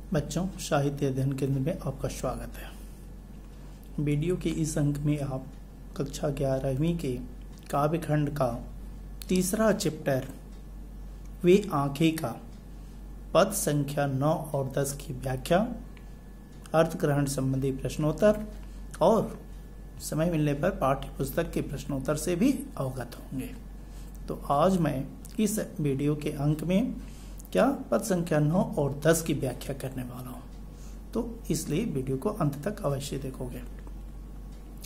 बच्चों, साहित्य अध्ययन केंद्र में आपका स्वागत है। वीडियो के इस अंक में आप कक्षा 11वीं के काव्यखंड का तीसरा चैप्टर वे आंखें का पद संख्या 9 और 10 की व्याख्या, अर्थग्रहण संबंधी प्रश्नोत्तर और समय मिलने पर पाठ्य पुस्तक के प्रश्नोत्तर से भी अवगत होंगे। तो आज मैं इस वीडियो के अंक में क्या पद संख्या 9 और 10 की व्याख्या करने वाला हूं, तो इसलिए वीडियो को अंत तक अवश्य देखोगे।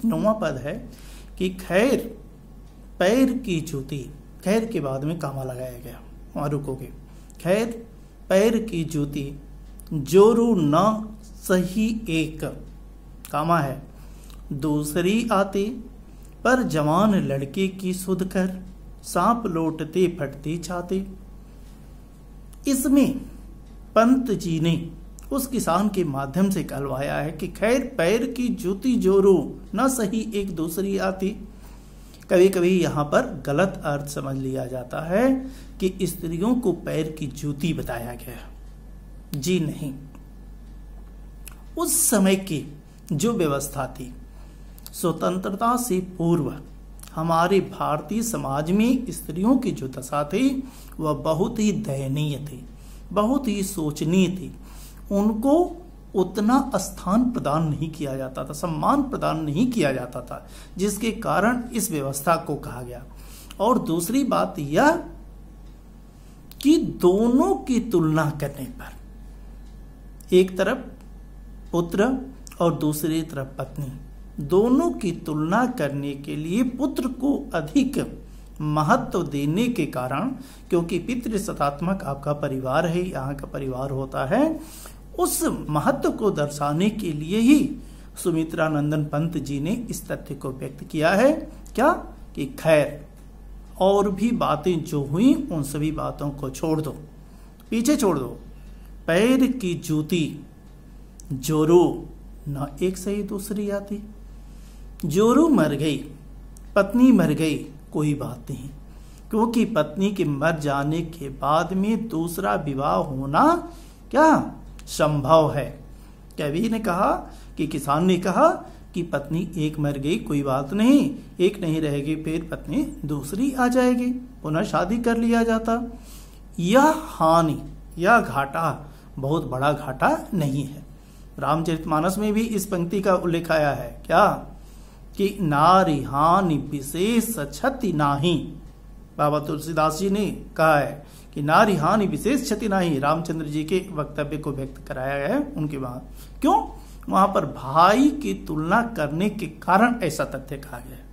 9वां पद है कि खैर पैर की जूती, खैर के बाद में कामा लगाया गया, वहां रुकोगे। खैर पैर की जूती जोरू न सही एक, कामा है, दूसरी आती पर जवान लड़के की सुध कर, सांप लौटते फटती छाती। इसमें पंत जी ने उस किसान के माध्यम से कहलवाया है कि खैर पैर की जूती जोरू न सही एक दूसरी आती। कभी कभी यहाँ पर गलत अर्थ समझ लिया जाता है कि स्त्रियों को पैर की जूती बताया गया। जी नहीं, उस समय की जो व्यवस्था थी, स्वतंत्रता से पूर्व हमारे भारतीय समाज में स्त्रियों की जो दशा थी वह बहुत ही दयनीय थी, बहुत ही शोचनीय थी। उनको उतना स्थान प्रदान नहीं किया जाता था, सम्मान प्रदान नहीं किया जाता था, जिसके कारण इस व्यवस्था को कहा गया। और दूसरी बात यह कि दोनों की तुलना करने पर, एक तरफ पुत्र और दूसरी तरफ पत्नी, दोनों की तुलना करने के लिए पुत्र को अधिक महत्व देने के कारण, क्योंकि पितृसत्तात्मक आपका परिवार है, यहाँ का परिवार होता है, उस महत्व को दर्शाने के लिए ही सुमित्रा नंदन पंत जी ने इस तथ्य को व्यक्त किया है। क्या कि खैर और भी बातें जो हुई उन सभी बातों को छोड़ दो, पीछे छोड़ दो। पैर की जूती जोरू न एक सही दूसरी आती। जोरू मर गई, पत्नी मर गई, कोई बात नहीं, क्योंकि पत्नी के मर जाने के बाद में दूसरा विवाह होना क्या संभव है। कवि ने कहा कि किसान ने कहा कि पत्नी एक मर गई, कोई बात नहीं, एक नहीं रहेगी, फिर पत्नी दूसरी आ जाएगी, पुनः शादी कर लिया जाता। यह हानि, यह घाटा बहुत बड़ा घाटा नहीं है। रामचरितमानस में भी इस पंक्ति का उल्लेख आया है, क्या कि नारी हानि विशेष क्षति नाही। बाबा तुलसीदास जी ने कहा है कि नारी हानि विशेष क्षति नाही। रामचंद्र जी के वक्तव्य को व्यक्त कराया गया है उनके बाद। क्यों? वहां पर भाई की तुलना करने के कारण ऐसा तथ्य कहा गया है,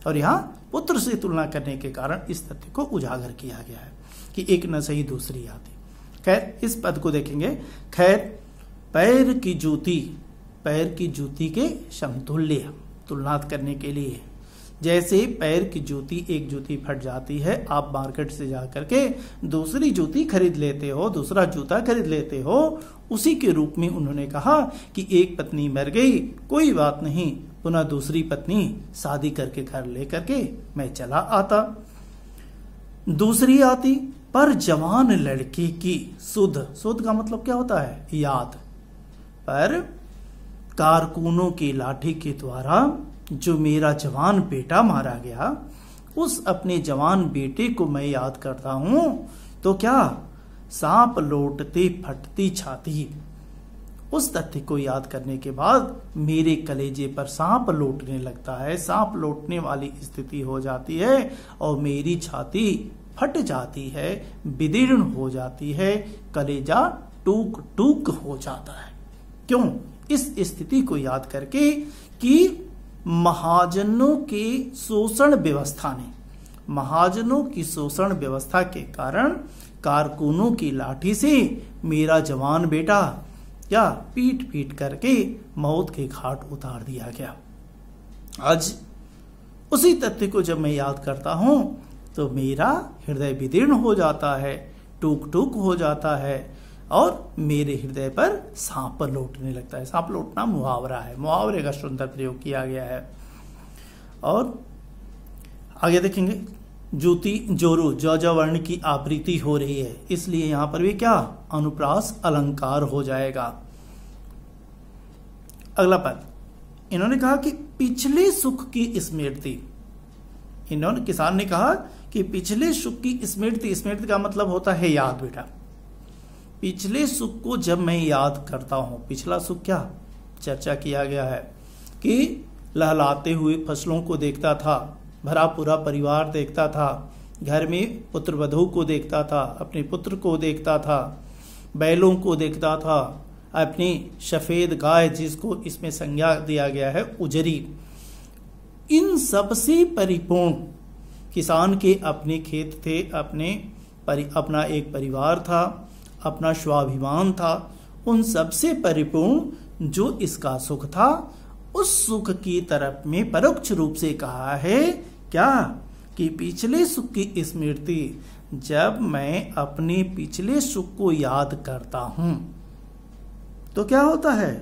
और यहाँ पुत्र से तुलना करने के कारण इस तथ्य को उजागर किया गया है कि एक न सही दूसरी आती। खैर इस पद को देखेंगे। खैर पैर की जूती, पैर की जूती के समतुल्य तुलना करने के लिए, जैसे पैर की जूती, एक जूती फट जाती है, आप मार्केट से जाकर के दूसरी जूती खरीद लेते हो, दूसरा जूता खरीद लेते हो, उसी के रूप में उन्होंने कहा कि एक पत्नी मर गई, कोई बात नहीं, पुनः दूसरी पत्नी शादी करके घर लेकर के मैं चला आता। दूसरी आती पर जवान लड़के की सुध, सुध का मतलब क्या होता है? याद। पर कारकुनों की लाठी के द्वारा जो मेरा जवान बेटा मारा गया, उस अपने जवान बेटे को मैं याद करता हूं तो क्या सांप लौटते फटती छाती। उस तथ्य को याद करने के बाद मेरे कलेजे पर सांप लौटने लगता है, सांप लौटने वाली स्थिति हो जाती है और मेरी छाती फट जाती है, विदीर्ण हो जाती है, कलेजा टूक टूक हो जाता है। क्यों? इस स्थिति को याद करके कि महाजनों के शोषण व्यवस्था ने, महाजनों की शोषण व्यवस्था के कारण कारकुनों की लाठी से मेरा जवान बेटा या पीट पीट करके मौत के घाट उतार दिया गया। आज उसी तथ्य को जब मैं याद करता हूं तो मेरा हृदय विदीर्ण हो जाता है, टूक टूक हो जाता है और मेरे हृदय पर सांप लौटने लगता है। सांप लौटना मुहावरा है, मुहावरे का सुंदर प्रयोग किया गया है। और आगे देखेंगे ज्योति जोरू जौ वर्ण की आवृत्ति हो रही है, इसलिए यहां पर भी क्या अनुप्रास अलंकार हो जाएगा। अगला पद, इन्होंने कहा कि पिछले सुख की स्मृति, इन्होंने किसान ने कहा कि पिछले सुख की स्मृति, स्मृति का मतलब होता है याद बेटा। पिछले सुख को जब मैं याद करता हूं, पिछला सुख क्या चर्चा किया गया है कि लहलाते हुए फसलों को देखता था, भरा पूरा परिवार देखता था, घर में पुत्र वधू को देखता था, अपने पुत्र को देखता था, बैलों को देखता था, अपनी सफेद गाय जिसको इसमें संज्ञा दिया गया है उजरी, इन सबसे परिपूर्ण किसान के अपने खेत थे, अपना एक परिवार था, अपना स्वाभिमान था, उन सबसे परिपूर्ण जो इसका सुख था, उस सुख की तरफ में परोक्ष रूप से कहा है क्या कि पिछले सुख की स्मृति, जब मैं अपने पिछले सुख को याद करता हूं तो क्या होता है,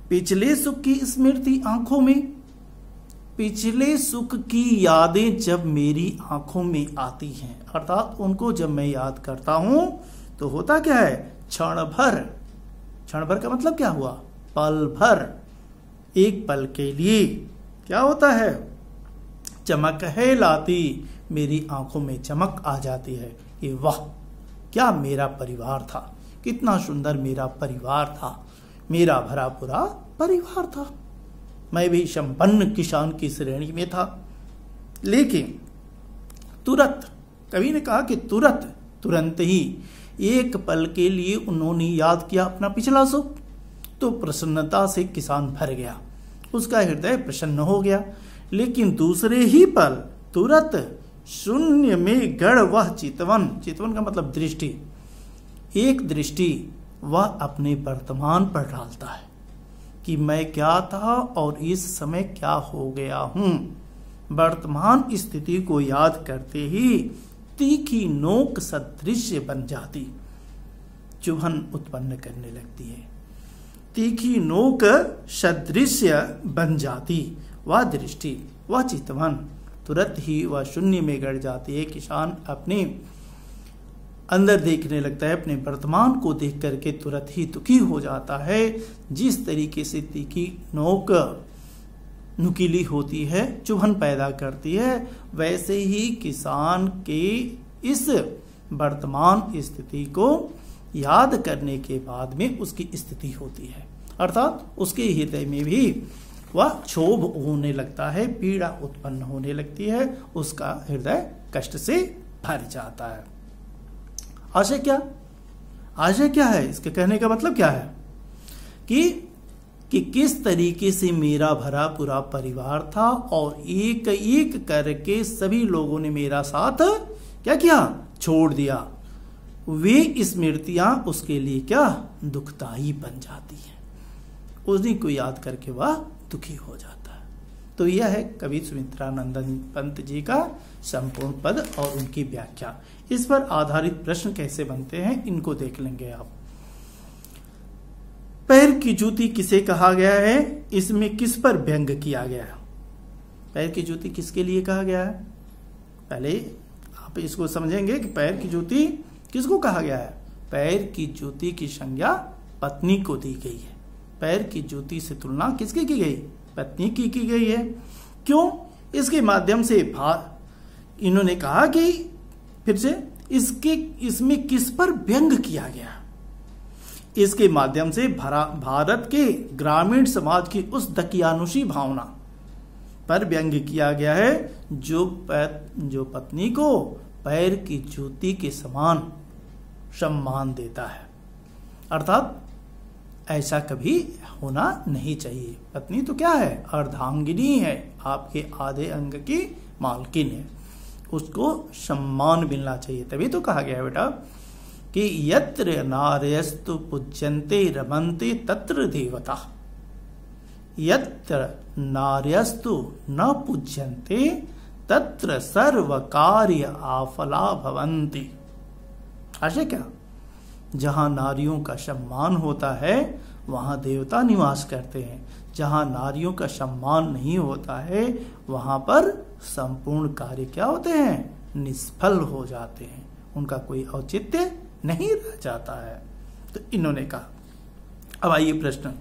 पिछले सुख की स्मृति आंखों में, पिछले सुख की यादें जब मेरी आंखों में आती हैं, अर्थात उनको जब मैं याद करता हूं तो होता क्या है, क्षण भर, क्षण भर का मतलब क्या हुआ, पल भर, एक पल के लिए क्या होता है, चमक है लाती, मेरी आंखों में चमक आ जाती है कि वाह क्या मेरा परिवार था, कितना सुंदर मेरा परिवार था, मेरा भरा पूरा परिवार था, मैं भी संपन्न किसान की श्रेणी में था। लेकिन तुरंत, कवि ने कहा कि तुरंत ही एक पल के लिए उन्होंने याद किया अपना पिछला सुख, तो प्रसन्नता से किसान भर गया, उसका हृदय प्रसन्न हो गया। लेकिन दूसरे ही पल तुरंत शून्य में गड़ वह चितवन, चितवन का मतलब दृष्टि, एक दृष्टि वह अपने वर्तमान पर डालता है कि मैं क्या था और इस समय क्या हो गया हूं। वर्तमान स्थिति को याद करते ही तीखी नोक सदृश्य बन जाती, चुभन उत्पन्न करने लगती है, तीखी नोक सदृश्य बन जाती वह दृष्टि, वह चितवन, तुरंत ही वह शून्य में गड़ जाती है। किसान अपने अंदर देखने लगता है, अपने वर्तमान को देख करके तुरंत ही दुखी हो जाता है। जिस तरीके से तीखी नोक नुकीली होती है, चुभन पैदा करती है, वैसे ही किसान के इस वर्तमान स्थिति को याद करने के बाद में उसकी स्थिति होती है, अर्थात उसके हृदय में भी वह क्षोभ होने लगता है, पीड़ा उत्पन्न होने लगती है, उसका हृदय कष्ट से भर जाता है। आशय क्या, आशय क्या है, इसके कहने का मतलब क्या है कि किस तरीके से मेरा भरा पूरा परिवार था और एक एक करके सभी लोगों ने मेरा साथ क्या किया, छोड़ दिया। वे स्मृतियां उसके लिए क्या दुखदायी बन जाती हैं, उस दिन को याद करके वह दुखी हो जाता है। तो यह है कवि सुमित्रानंदन पंत जी का संपूर्ण पद और उनकी व्याख्या। इस पर आधारित प्रश्न कैसे बनते हैं इनको देख लेंगे आप। पैर की जूती किसे कहा गया है, इसमें किस पर व्यंग किया गया है। पैर की जूती किसके लिए कहा गया है, पहले आप इसको समझेंगे कि पैर की जूती किसको कहा गया है। पैर की जूती की संज्ञा पत्नी को दी गई है। पैर की जूती से तुलना किसकी की गई, पत्नी की गई है। क्यों, इसके माध्यम से इन्होंने कहा कि फिर से इसमें किस पर व्यंग किया गया, इसके माध्यम से भारत के ग्रामीण समाज की उस दकियानुशी भावना पर व्यंग किया गया है जो पत्नी को पैर की जूती के समान सम्मान देता है। अर्थात ऐसा कभी होना नहीं चाहिए। पत्नी तो क्या है, अर्धांगिनी है, आपके आधे अंग की मालकिन है, उसको सम्मान मिलना चाहिए। तभी तो कहा गया है बेटा कि यत्र नार्यस्तु पूज्यन्ते रमन्ते तत्र देवता, यत्र नार्यस्तु न पूज्यन्ते तत्र सर्व कार्य आफला भवन्ति। आशय क्या, जहां नारियों का सम्मान होता है वहां देवता निवास करते हैं, जहां नारियों का सम्मान नहीं होता है वहां पर संपूर्ण कार्य क्या होते हैं, निष्फल हो जाते हैं, उनका कोई औचित्य नहीं रह जाता है। तो इन्होंने कहा। अब आइए प्रश्न,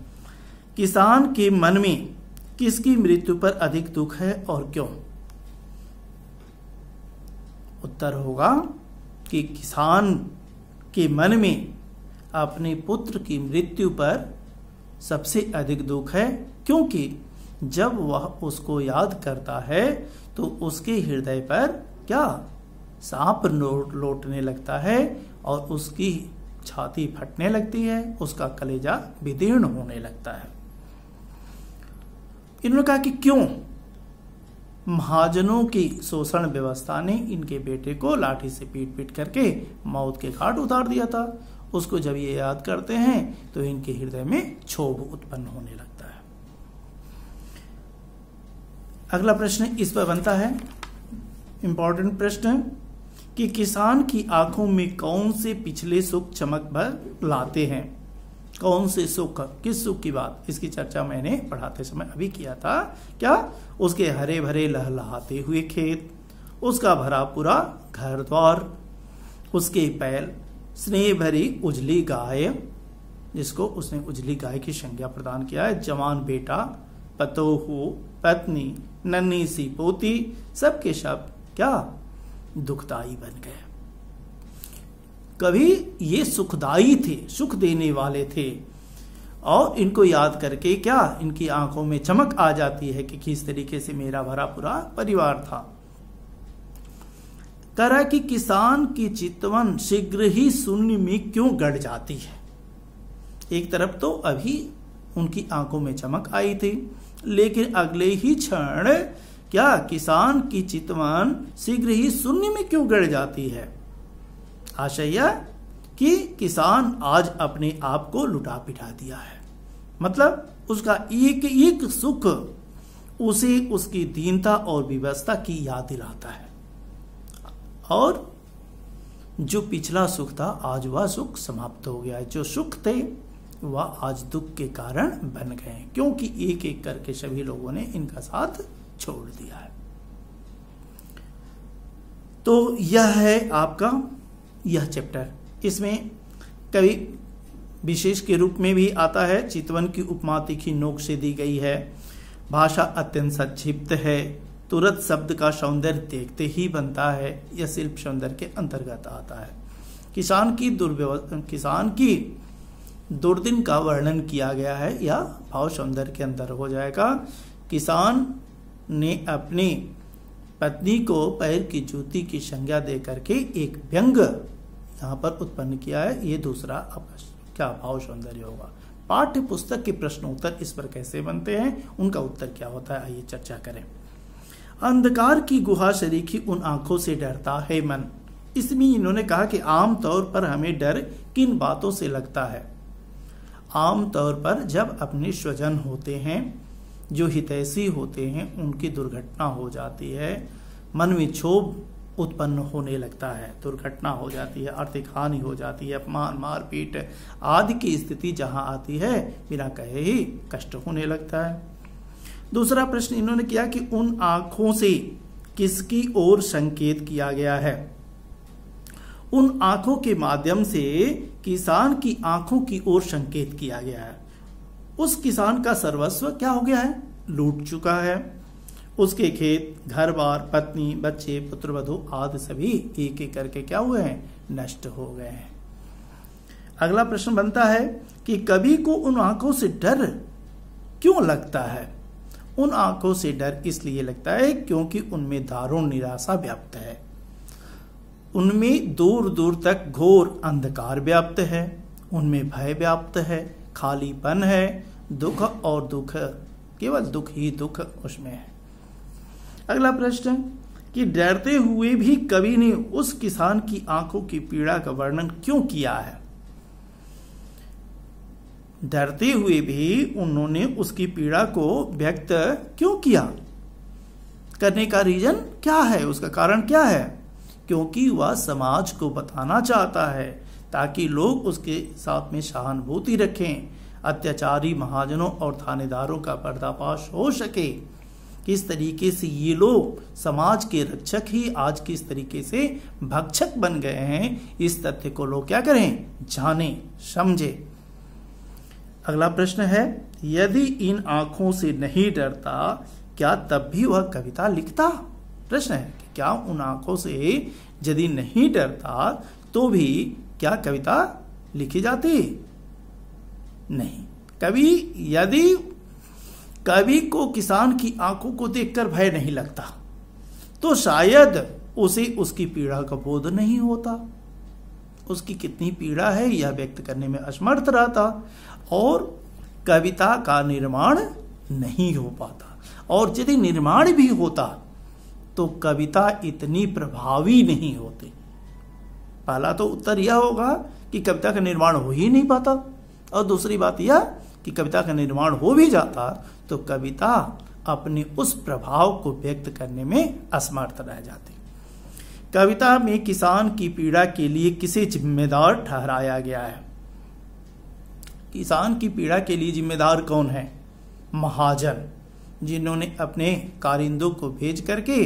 किसान के मन में किसकी मृत्यु पर अधिक दुख है और क्यों? उत्तर होगा कि किसान के मन में अपने पुत्र की मृत्यु पर सबसे अधिक दुख है, क्योंकि जब वह उसको याद करता है तो उसके हृदय पर क्या सांप लौटने लगता है और उसकी छाती फटने लगती है, उसका कलेजा विदीर्ण होने लगता है। इन्होंने कहा कि क्यों? महाजनों की शोषण व्यवस्था ने इनके बेटे को लाठी से पीट पीट करके मौत के घाट उतार दिया था। उसको जब ये याद करते हैं तो इनके हृदय में क्षोभ उत्पन्न होने लगता है। अगला प्रश्न इस पर बनता है, इंपॉर्टेंट प्रश्न, कि किसान की आंखों में कौन से पिछले सुख चमक भर लाते हैं? कौन से सुख, किस सुख की बात? इसकी चर्चा मैंने पढ़ाते समय अभी किया था। क्या? उसके हरे भरे लहलहाते हुए खेत, उसका भरा पूरा घर द्वार, उसके पैल, स्नेह भरी उजली गाय, जिसको उसने उजली गाय की संज्ञा प्रदान किया है, जवान बेटा, पतोहू, पत्नी, नन्ही सी पोती, सबके शब्द क्या दुखदाई बन गए। कभी ये सुखदाई थे, सुख देने वाले थे, और इनको याद करके क्या इनकी आंखों में चमक आ जाती है कि किस तरीके से मेरा भरा पूरा परिवार था। करा कि किसान की चितवन शीघ्र ही शून्य में क्यों गड़ जाती है? एक तरफ तो अभी उनकी आंखों में चमक आई थी, लेकिन अगले ही क्षण क्या किसान की चितवन शीघ्र ही शून्य में क्यों गड़ जाती है? आशय कि किसान आज अपने आप को लुटा पिटा दिया है, मतलब उसका एक एक सुख उसे उसकी दीनता और विवशता की याद दिलाता है, और जो पिछला सुख था आज वह सुख समाप्त हो गया है। जो सुख थे वह आज दुख के कारण बन गए, क्योंकि एक एक करके सभी लोगों ने इनका साथ छोड़ दिया है। तो यह है आपका यह चैप्टर। इसमें कवि विशेष के रूप में भी आता है। चितवन की उपमा तीखी नोक से दी गई है, भाषा अत्यंत संक्षिप्त है, तुरंत शब्द का सौंदर्य देखते ही बनता है, यह शिल्प सौंदर्य के अंतर्गत आता है। किसान की दुर्दिन का वर्णन किया गया है, या भाव सौंदर्य के अंदर हो जाएगा। किसान ने अपनी पत्नी को पैर की जूती की संज्ञा दे करके एक व्यंग यहाँ पर उत्पन्न किया है, ये दूसरा क्या भाव सौंदर्य होगा। पाठ्य पुस्तक के प्रश्न उत्तर इस पर कैसे बनते हैं, उनका उत्तर क्या होता है, आइए चर्चा करें। अंधकार की गुहा शरीकी उन आंखों से डरता है मन। इसमें इन्होंने कहा कि आमतौर पर हमें डर किन बातों से लगता है? आमतौर पर जब अपने स्वजन होते हैं, जो हितैषी होते हैं, उनकी दुर्घटना हो जाती है, मन में क्षोभ उत्पन्न होने लगता है, दुर्घटना हो जाती है, आर्थिक हानि हो जाती है, अपमान, मारपीट आदि की स्थिति जहां आती है, बिना कहे ही कष्ट होने लगता है। दूसरा प्रश्न इन्होंने किया कि उन आंखों से किसकी ओर संकेत किया गया है? उन आंखों के माध्यम से किसान की आंखों की ओर संकेत किया गया है। उस किसान का सर्वस्व क्या हो गया है? लूट चुका है। उसके खेत, घर बार, पत्नी, बच्चे, पुत्रवधू आदि सभी एक एक करके क्या हुए हैं? नष्ट हो गए हैं। अगला प्रश्न बनता है कि कवि को उन आंखों से डर क्यों लगता है? उन आंखों से डर इसलिए लगता है क्योंकि उनमें दारुण निराशा व्याप्त है, उनमें दूर दूर तक घोर अंधकार व्याप्त है, उनमें भय व्याप्त है, खालीपन है, दुख और दुख, केवल दुख ही दुख उसमें है। अगला प्रश्न कि डरते हुए भी कवि ने उस किसान की आंखों की पीड़ा का वर्णन क्यों किया है? डरते हुए भी उन्होंने उसकी पीड़ा को व्यक्त क्यों किया? करने का रीजन क्या है, उसका कारण क्या है? क्योंकि वह समाज को बताना चाहता है ताकि लोग उसके साथ में सहानुभूति रखें, अत्याचारी महाजनों और थानेदारों का पर्दाफाश हो सके, किस तरीके से ये लोग समाज के रक्षक ही आज किस तरीके से भक्षक बन गए हैं, इस तथ्य को लोग क्या करें, जाने समझे। अगला प्रश्न है, यदि इन आंखों से नहीं डरता क्या तब भी वह कविता लिखता। प्रश्न है कि क्या उन आंखों से यदि नहीं डरता तो भी क्या कविता लिखी जाती। नहीं, यदि कवि को किसान की आंखों को देखकर भय नहीं लगता तो शायद उसे उसकी पीड़ा का बोध नहीं होता, उसकी कितनी पीड़ा है यह व्यक्त करने में असमर्थ रहता और कविता का निर्माण नहीं हो पाता, और यदि निर्माण भी होता तो कविता इतनी प्रभावी नहीं होती। पहला तो उत्तर यह होगा कि कविता का निर्माण हो ही नहीं पाता, और दूसरी बात यह कि कविता का निर्माण हो भी जाता तो कविता अपने उस प्रभाव को व्यक्त करने में असमर्थ रह जाती। कविता में किसान की पीड़ा के लिए किसे जिम्मेदार ठहराया गया है। किसान की पीड़ा के लिए जिम्मेदार कौन है, महाजन, जिन्होंने अपने कारिंदों को भेज करके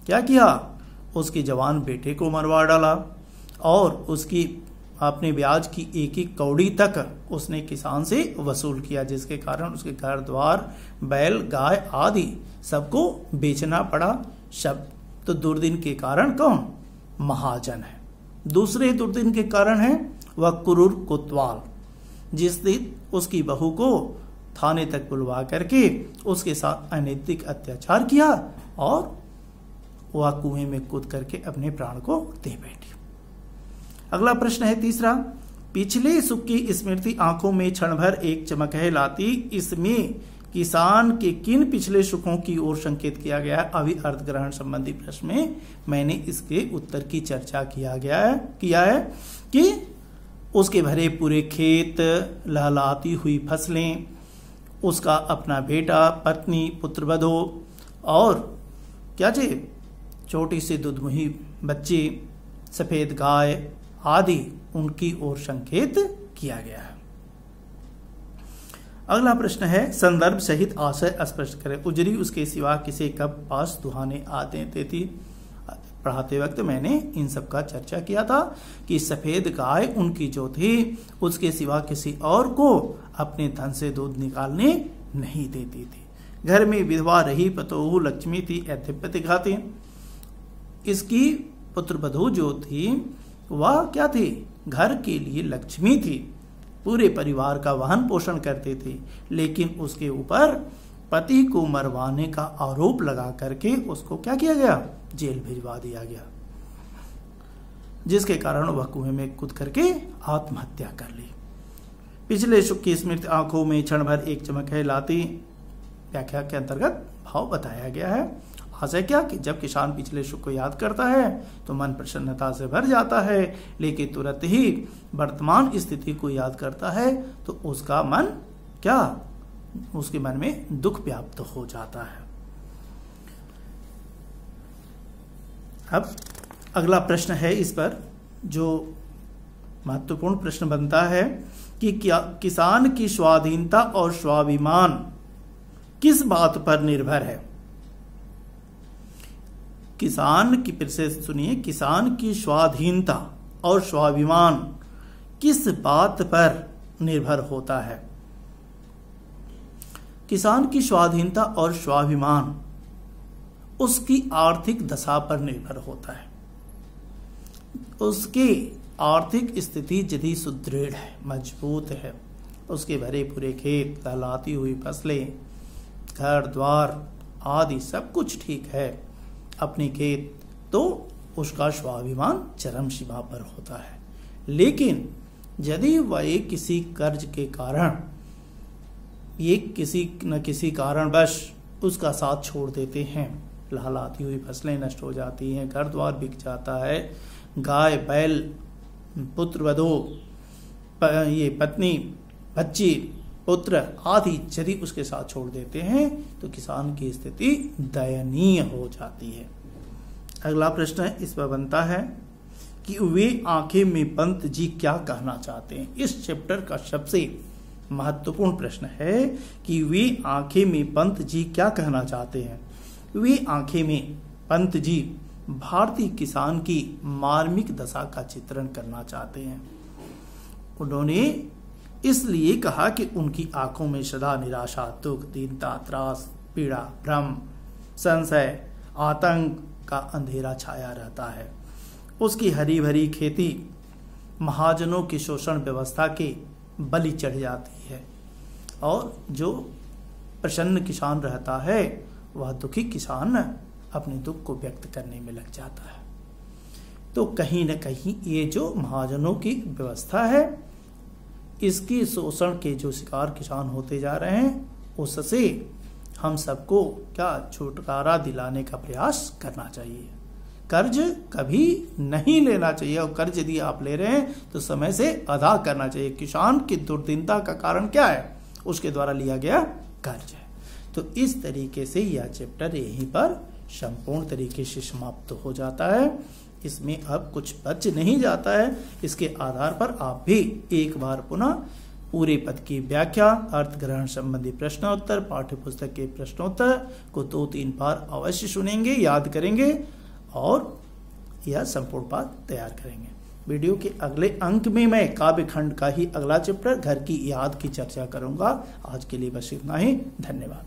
क्या किया, उसके जवान बेटे को मरवा डाला और उसकी अपने ब्याज की एक एक कौड़ी तक उसने किसान से वसूल किया, जिसके कारण उसके घर द्वार बैल गाय आदि सबको बेचना पड़ा। सब तो दुर्दिन के कारण कौन, महाजन है। दूसरे दुर्दिन के कारण है वह क्रूर कोतवाल, जिसने उसकी बहू को थाने तक बुलवा करके उसके साथ अनैतिक अत्याचार किया और वह कुएं में कूद करके अपने प्राण को दे बैठी। अगला प्रश्न है तीसरा, पिछले सुख की स्मृति आंखों में क्षण भर एक चमक है लाती, इसमें किसान के किन पिछले सुखों की ओर संकेत किया गया है। अभी अर्थ ग्रहण संबंधी प्रश्न में मैंने इसके उत्तर की चर्चा किया है कि उसके भरे पूरे खेत, लहलाती हुई फसलें, उसका अपना बेटा, पत्नी, पुत्रवधू और क्या चे छोटी सी दुधमुही बच्ची, सफेद गाय आदि उनकी ओर संकेत किया गया है। अगला प्रश्न है, संदर्भ सहित आशय स्पष्ट करें। उजरी उसके सिवा किसे कब पास दुहाने आते थे। पढ़ाते वक्त मैंने इन सब का चर्चा किया था कि सफेद गाय उनकी जो थी उसके सिवा किसी और को अपने धन से दूध निकालने नहीं देती थी। घर में विधवा रही पतोहू लक्ष्मी थी, ऐतिह्य खाती। इसकी पुत्रवधू जो थी वह क्या थी, घर के लिए लक्ष्मी थी, पूरे परिवार का वहन पोषण करती थी, लेकिन उसके ऊपर पति को मरवाने का आरोप लगा करके उसको क्या किया गया, जेल भिजवा दिया गया, जिसके कारण वह कुएं में कूद करके आत्महत्या कर ली। पिछले सुख की स्मृति आंखों में क्षण भर एक चमक है लाती, व्याख्या के अंतर्गत भाव बताया गया है। आशय क्या कि जब किसान पिछले सुख को याद करता है तो मन प्रसन्नता से भर जाता है, लेकिन तुरंत ही वर्तमान स्थिति को याद करता है तो उसका मन क्या, उसके मन में दुख व्याप्त हो जाता है। अब अगला प्रश्न है, इस पर जो महत्वपूर्ण प्रश्न बनता है कि क्या किसान की स्वाधीनता और स्वाभिमान किस बात पर निर्भर है। किसान की, फिर से सुनिए, किसान की स्वाधीनता और स्वाभिमान किस बात पर निर्भर होता है। किसान की स्वाधीनता और स्वाभिमान उसकी आर्थिक दशा पर निर्भर होता है। उसकी आर्थिक स्थिति यदि सुदृढ़ है, मजबूत है, उसके भरे पूरे खेत, लहलाती हुई फसलें, घर द्वार आदि सब कुछ ठीक है, अपने खेत, तो उसका स्वाभिमान चरम सीमा पर होता है। लेकिन यदि वह किसी कर्ज के कारण, ये किसी न किसी कारणवश उसका साथ छोड़ देते हैं, लहलाती हुई फसलें नष्ट हो जाती हैं, घर द्वार बिक जाता है, गाय बैल पुत्रवधू, ये पत्नी बच्ची पुत्र आदि यदि उसके साथ छोड़ देते हैं तो किसान की स्थिति दयनीय हो जाती है। अगला प्रश्न है, इस पर बनता है कि वे आंखें में पंत जी क्या कहना चाहते हैं। इस चैप्टर का सबसे महत्वपूर्ण प्रश्न है कि वे आंखें में पंत जी क्या कहना चाहते हैं। वे आंखें में पंत जी भारतीय किसान की मार्मिक दशा का चित्रण करना चाहते हैं। उन्होंने इसलिए कहा कि उनकी आंखों में सदा निराशा, दुख, दीनता, त्रास, पीड़ा, भ्रम, संशय, आतंक का अंधेरा छाया रहता है। उसकी हरी भरी खेती महाजनों की शोषण व्यवस्था के बलि चढ़ जाती है और जो प्रसन्न किसान रहता है वह दुखी किसान अपने दुख को व्यक्त करने में लग जाता है। तो कहीं न कहीं ये जो महाजनों की व्यवस्था है, इसकी शोषण के जो शिकार किसान होते जा रहे हैं, उससे हम सबको क्या छुटकारा दिलाने का प्रयास करना चाहिए। कर्ज कभी नहीं लेना चाहिए और कर्ज यदि आप ले रहे हैं तो समय से अदा करना चाहिए। किसान की दुर्दिनता का कारण क्या है? उसके द्वारा लिया गया कर्ज है। तो इस तरीके से यह चैप्टर यहीं पर संपूर्ण तरीके से समाप्त हो जाता है। इसमें अब कुछ बच नहीं जाता है। इसके आधार पर आप भी एक बार पुनः पूरे पद की व्याख्या, अर्थ ग्रहण संबंधी प्रश्नोत्तर, पाठ्य पुस्तक के प्रश्नोत्तर को 2-3 बार अवश्य सुनेंगे, याद करेंगे और यह संपूर्ण पाठ तैयार करेंगे। वीडियो के अगले अंक में मैं काव्य खंड का ही अगला चैप्टर घर की याद की चर्चा करूंगा। आज के लिए बस इतना ही। धन्यवाद।